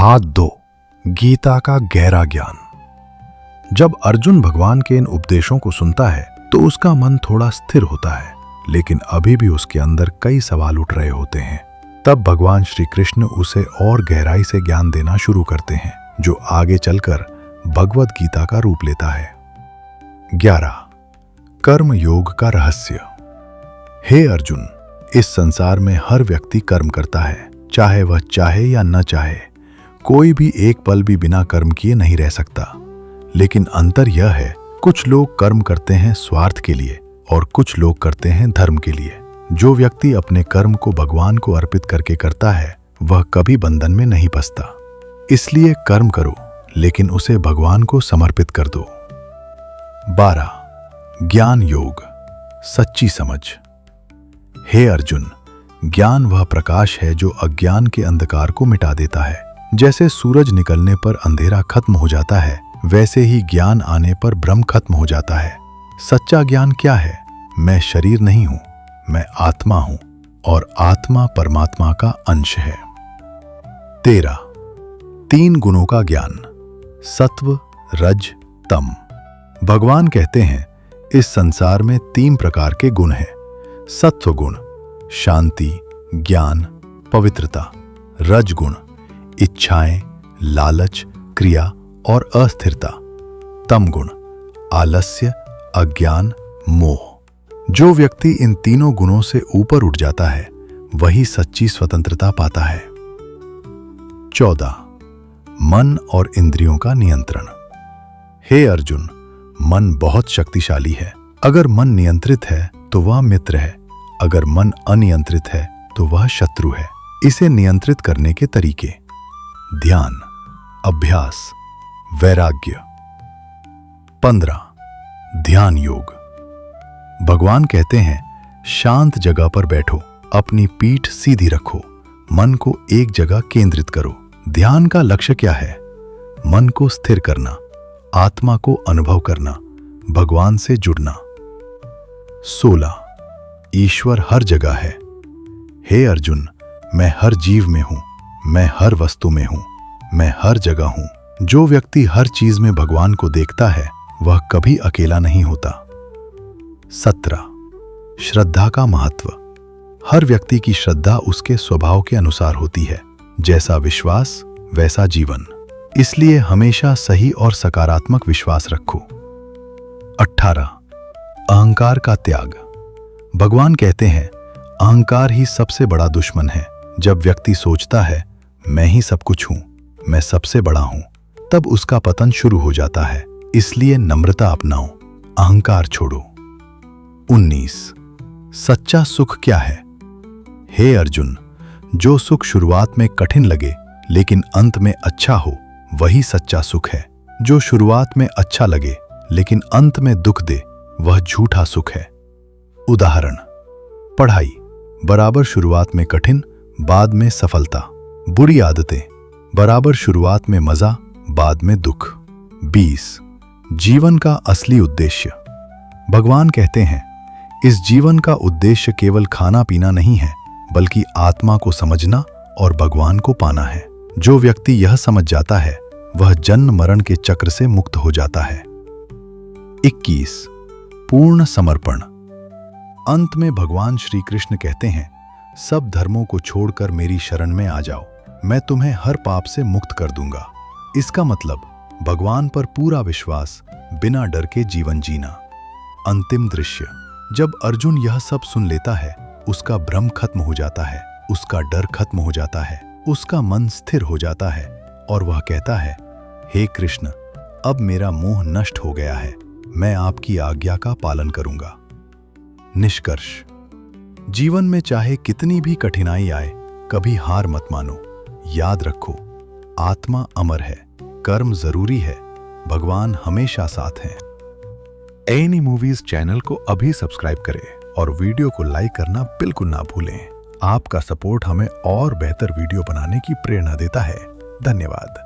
भाग 2 गीता का गहरा ज्ञान। जब अर्जुन भगवान के इन उपदेशों को सुनता है तो उसका मन थोड़ा स्थिर होता है, लेकिन अभी भी उसके अंदर कई सवाल उठ रहे होते हैं। तब भगवान श्री कृष्ण उसे और गहराई से ज्ञान देना शुरू करते हैं, जो आगे चलकर भगवद गीता का रूप लेता है। 11 कर्म योग का रहस्य। हे अर्जुन, इस संसार में हर व्यक्ति कर्म करता है, चाहे वह चाहे या न चाहे। कोई भी एक पल भी बिना कर्म किए नहीं रह सकता। लेकिन अंतर यह है, कुछ लोग कर्म करते हैं स्वार्थ के लिए और कुछ लोग करते हैं धर्म के लिए। जो व्यक्ति अपने कर्म को भगवान को अर्पित करके करता है, वह कभी बंधन में नहीं फंसता। इसलिए कर्म करो, लेकिन उसे भगवान को समर्पित कर दो। 12 ज्ञान योग, सच्ची समझ। हे अर्जुन, ज्ञान वह प्रकाश है जो अज्ञान के अंधकार को मिटा देता है। जैसे सूरज निकलने पर अंधेरा खत्म हो जाता है, वैसे ही ज्ञान आने पर भ्रम खत्म हो जाता है। सच्चा ज्ञान क्या है? मैं शरीर नहीं हूं, मैं आत्मा हूं और आत्मा परमात्मा का अंश है। 13 3 गुणों का ज्ञान, सत्व, रज, तम। भगवान कहते हैं, इस संसार में 3 प्रकार के गुण हैं। सत्व गुण शांति, ज्ञान, पवित्रता। रज गुण इच्छाएं, लालच, क्रिया और अस्थिरता। तम गुण आलस्य, अज्ञान, मोह। जो व्यक्ति इन तीनों गुणों से ऊपर उठ जाता है, वही सच्ची स्वतंत्रता पाता है। 14 मन और इंद्रियों का नियंत्रण। हे अर्जुन, मन बहुत शक्तिशाली है। अगर मन नियंत्रित है तो वह मित्र है, अगर मन अनियंत्रित है तो वह शत्रु है। इसे नियंत्रित करने के तरीके: ध्यान, अभ्यास, वैराग्य। 15 ध्यान योग। भगवान कहते हैं, शांत जगह पर बैठो, अपनी पीठ सीधी रखो, मन को एक जगह केंद्रित करो। ध्यान का लक्ष्य क्या है? मन को स्थिर करना, आत्मा को अनुभव करना, भगवान से जुड़ना। 16 ईश्वर हर जगह है। हे अर्जुन, मैं हर जीव में हूं, मैं हर वस्तु में हूं, मैं हर जगह हूं। जो व्यक्ति हर चीज में भगवान को देखता है, वह कभी अकेला नहीं होता। 17 श्रद्धा का महत्व। हर व्यक्ति की श्रद्धा उसके स्वभाव के अनुसार होती है। जैसा विश्वास वैसा जीवन। इसलिए हमेशा सही और सकारात्मक विश्वास रखो। 18 अहंकार का त्याग। भगवान कहते हैं, अहंकार ही सबसे बड़ा दुश्मन है। जब व्यक्ति सोचता है, मैं ही सब कुछ हूं, मैं सबसे बड़ा हूं, तब उसका पतन शुरू हो जाता है। इसलिए नम्रता अपनाओ, अहंकार छोड़ो। 19 सच्चा सुख क्या है? हे अर्जुन, जो सुख शुरुआत में कठिन लगे लेकिन अंत में अच्छा हो, वही सच्चा सुख है। जो शुरुआत में अच्छा लगे लेकिन अंत में दुख दे, वह झूठा सुख है। उदाहरण: पढ़ाई बराबर शुरुआत में कठिन, बाद में सफलता। बुरी आदतें बराबर शुरुआत में मजा, बाद में दुख। 20 जीवन का असली उद्देश्य। भगवान कहते हैं, इस जीवन का उद्देश्य केवल खाना पीना नहीं है, बल्कि आत्मा को समझना और भगवान को पाना है। जो व्यक्ति यह समझ जाता है, वह जन्म मरण के चक्र से मुक्त हो जाता है। 21 पूर्ण समर्पण। अंत में भगवान श्री कृष्ण कहते हैं, सब धर्मों को छोड़कर मेरी शरण में आ जाओ, मैं तुम्हें हर पाप से मुक्त कर दूंगा। इसका मतलब भगवान पर पूरा विश्वास, बिना डर के जीवन जीना। अंतिम दृश्य। जब अर्जुन यह सब सुन लेता है, उसका भ्रम खत्म हो जाता है, उसका डर खत्म हो जाता है, उसका मन स्थिर हो जाता है और वह कहता है, हे कृष्ण, अब मेरा मोह नष्ट हो गया है, मैं आपकी आज्ञा का पालन करूंगा। निष्कर्ष: जीवन में चाहे कितनी भी कठिनाई आए, कभी हार मत मानो। याद रखो, आत्मा अमर है, कर्म जरूरी है, भगवान हमेशा साथ हैं। एनी मूवीज चैनल को अभी सब्सक्राइब करें और वीडियो को लाइक करना बिल्कुल ना भूलें। आपका सपोर्ट हमें और बेहतर वीडियो बनाने की प्रेरणा देता है। धन्यवाद।